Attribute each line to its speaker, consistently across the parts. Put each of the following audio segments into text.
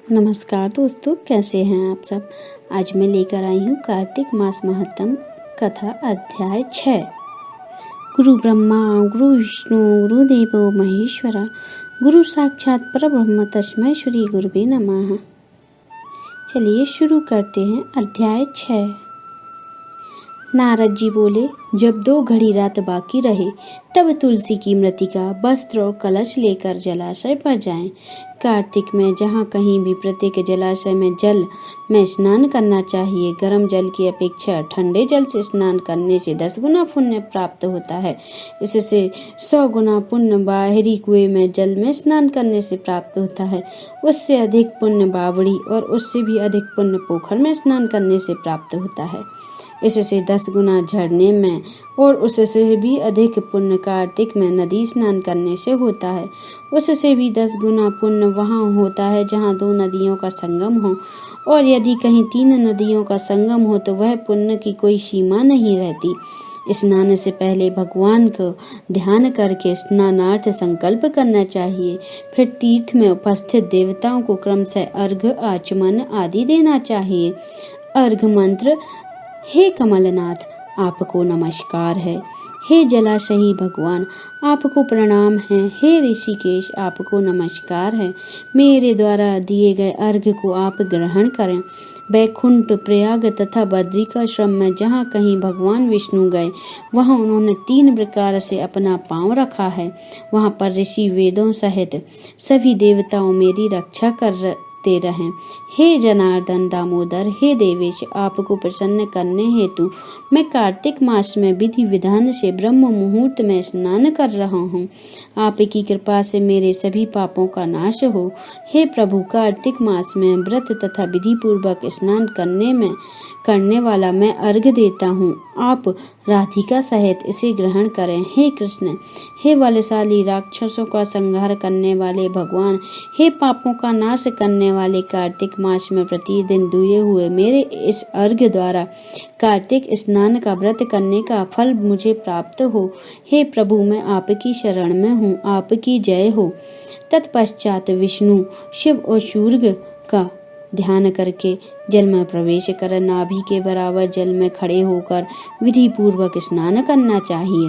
Speaker 1: नमस्कार दोस्तों, कैसे हैं आप सब। आज मैं लेकर आई हूँ कार्तिक मास महत्तम कथा अध्याय 6। गुरु ब्रह्मा गुरु विष्णु गुरु देवो महेश्वरा गुरु साक्षात परब्रह्म तस्मै श्री गुरुवे नमः। चलिए शुरू करते हैं अध्याय 6। नारद जी बोले, जब 2 घड़ी रात बाकी रहे तब तुलसी की मृतिका वस्त्र और कलश लेकर जलाशय पर जाएं। कार्तिक में जहाँ कहीं भी प्रत्येक जलाशय में जल में स्नान करना चाहिए। गर्म जल की अपेक्षा ठंडे जल से स्नान करने से 10 गुना पुण्य प्राप्त होता है। इससे 100 गुना पुण्य बाहरी कुएं में जल में स्नान करने से प्राप्त होता है। उससे अधिक पुण्य बावड़ी और उससे भी अधिक पुण्य पोखर में स्नान करने से प्राप्त होता है। इससे 10 गुना झरने में और उससे भी अधिक पुण्य कार्तिक में नदी स्नान करने से होता है। उससे भी 10 गुना पुण्य वहाँ होता है जहाँ 2 नदियों का संगम हो, और यदि कहीं 3 नदियों का संगम हो तो वह पुण्य की कोई सीमा नहीं रहती। स्नान से पहले भगवान को ध्यान करके स्नानार्थ संकल्प करना चाहिए। फिर तीर्थ में उपस्थित देवताओं को क्रमशः अर्घ्य आचमन आदि देना चाहिए। अर्घ्य मंत्र: हे कमलनाथ, आपको नमस्कार है। हे जलाशयी भगवान, आपको प्रणाम है। हे ऋषिकेश, आपको नमस्कार है। मेरे द्वारा दिए गए अर्घ्य को आप ग्रहण करें। वैकुंठ, प्रयाग तथा बद्रिकाश्रम में जहाँ कहीं भगवान विष्णु गए वहाँ उन्होंने 3 प्रकार से अपना पांव रखा है। वहाँ पर ऋषि वेदों सहित सभी देवताओं मेरी रक्षा करते रहें। हे जनार्दन दामोदर, हे देवेश, आपको प्रसन्न करने हेतु मैं कार्तिक मास में विधि विधान से ब्रह्म मुहूर्त में स्नान कर रहा हूँ। आपकी कृपा से मेरे सभी पापों का नाश हो। हे प्रभु, कार्तिक मास में व्रत तथा विधि पूर्वक स्नान करने वाला मैं अर्घ्य देता हूँ। आप राधिका सहित इसे ग्रहण करें। हे कृष्ण, हे बलशाली राक्षसों का संहार करने वाले भगवान, हे पापों का नाश करने वाले, कार्तिक मास में प्रतिदिन दिए हुए मेरे इस अर्घ्य द्वारा कार्तिक स्नान का व्रत करने का फल मुझे प्राप्त हो। हे प्रभु, मैं आपकी शरण में हूँ, आपकी जय हो। तत्पश्चात विष्णु, शिव और सूर्य का ध्यान करके जल में प्रवेश कर नाभि के बराबर जल में खड़े होकर विधि पूर्वक स्नान करना चाहिए।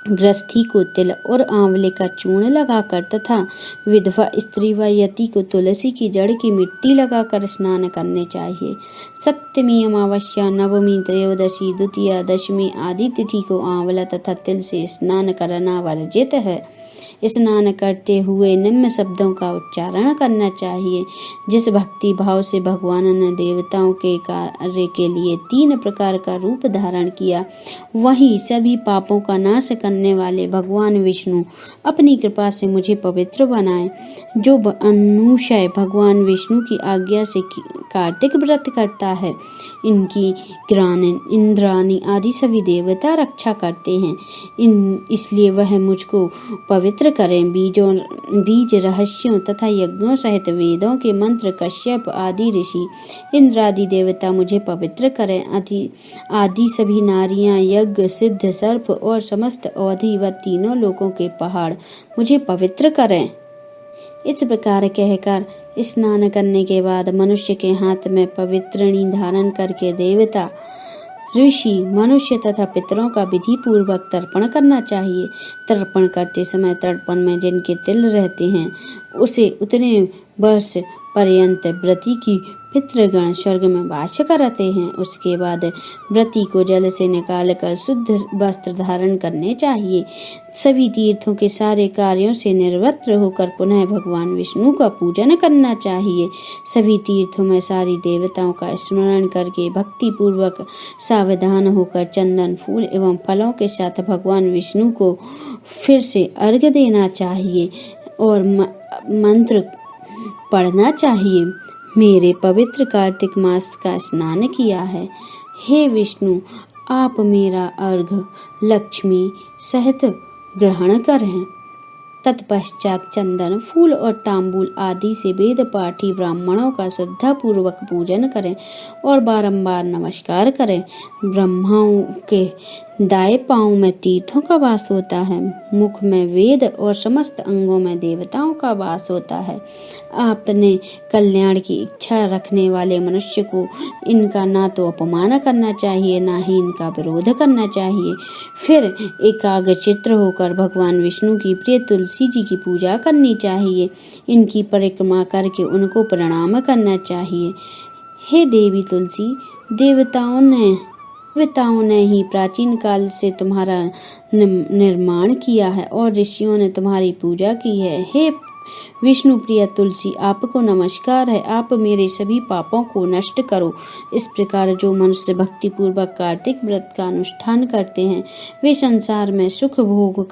Speaker 1: गृहस्थी को तिल और आंवले का चूर्ण लगाकर तथा विधवा स्त्री व यति को तुलसी की जड़ की मिट्टी लगाकर स्नान करने चाहिए। सप्तमी, अमावस्या, नवमी, त्रयोदशी, द्वितीया, दशमी आदि तिथि को आंवला तथा तिल से स्नान करना वर्जित है। स्नान करते हुए निम्न शब्दों का उच्चारण करना चाहिए। जिस भक्ति भाव से भगवान ने देवताओं के कार्य के लिए 3 प्रकार का रूप धारण किया, वहीं सभी पापों का नाश करने वाले भगवान विष्णु अपनी कृपा से मुझे पवित्र बनाए। जो अनुशय भगवान विष्णु की आज्ञा से कार्तिक व्रत करता है, इनकी इंद्राणी आदि सभी देवता रक्षा करते हैं। इसलिए वह मुझको पवित्र करें। बीज रहस्यों तथा यज्ञों सहित वेदों के मंत्र कश्यप आदि ऋषि, इंद्र आदि देवता मुझे पवित्र करें। आदि सभी नारियां, यज्ञ, सिद्ध, सर्प और समस्त अवधि व तीनों लोकों के पहाड़ मुझे पवित्र करें। इस प्रकार कहकर स्नान करने के बाद मनुष्य के हाथ में पवित्रणी धारण करके देवता, ऋषि, मनुष्य तथा पितरों का विधि पूर्वक तर्पण करना चाहिए। तर्पण करते समय तर्पण में जिनके तिल रहते हैं उसे उतने वर्ष पर्यंत व्रती की पितृगण स्वर्ग में वास करते हैं। उसके बाद व्रती को जल से निकालकर शुद्ध वस्त्र धारण करने चाहिए। सभी तीर्थों के सारे कार्यों से निवृत्त होकर पुनः भगवान विष्णु का पूजन करना चाहिए। सभी तीर्थों में सारी देवताओं का स्मरण करके भक्ति पूर्वक सावधान होकर चंदन, फूल एवं फलों के साथ भगवान विष्णु को फिर से अर्घ्य देना चाहिए और मंत्र पढ़ना चाहिए। मेरे पवित्र कार्तिक मास का स्नान किया है। हे विष्णु, आप मेरा अर्घ्य लक्ष्मी सहित ग्रहण करें। तत्पश्चात चंदन, फूल और तांबूल आदि से वेद पाठी ब्राह्मणों का श्रद्धा पूर्वक पूजन करें और बारंबार नमस्कार करें। ब्रह्माओं के दाएं पांव में तीर्थों का वास होता है, मुख में वेद और समस्त अंगों में देवताओं का वास होता है। आपने कल्याण की इच्छा रखने वाले मनुष्य को इनका ना तो अपमान करना चाहिए, ना ही इनका विरोध करना चाहिए। फिर एकाग्रचित्त होकर भगवान विष्णु की प्रिय तुलसी जी की पूजा करनी चाहिए। इनकी परिक्रमा करके उनको प्रणाम करना चाहिए। हे देवी तुलसी, देवताओं ने ही प्राचीन काल से तुम्हारा निर्माण किया है और ऋषियों ने तुम्हारी पूजा की है। हे विष्णु प्रिय तुलसी, आपको नमस्कार है। आप मेरे सभी पापों को नष्ट करो। इस प्रकार जो मनुष्य भक्ति पूर्वक कार्तिक व्रत का अनुष्ठान करते हैं, वे संसार में सुख भोग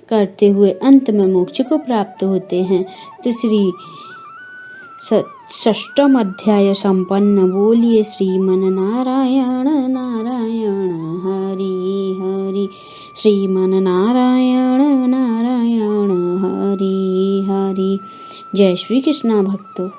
Speaker 1: करते हुए अंत में मोक्ष को प्राप्त होते हैं। श्री षष्ठम अध्याय संपन्न। बोलिए श्रीमन नारायण नारायण हरि हरि। श्रीमन नारायण नारायण हरि हरि। जय श्री कृष्ण भक्तों।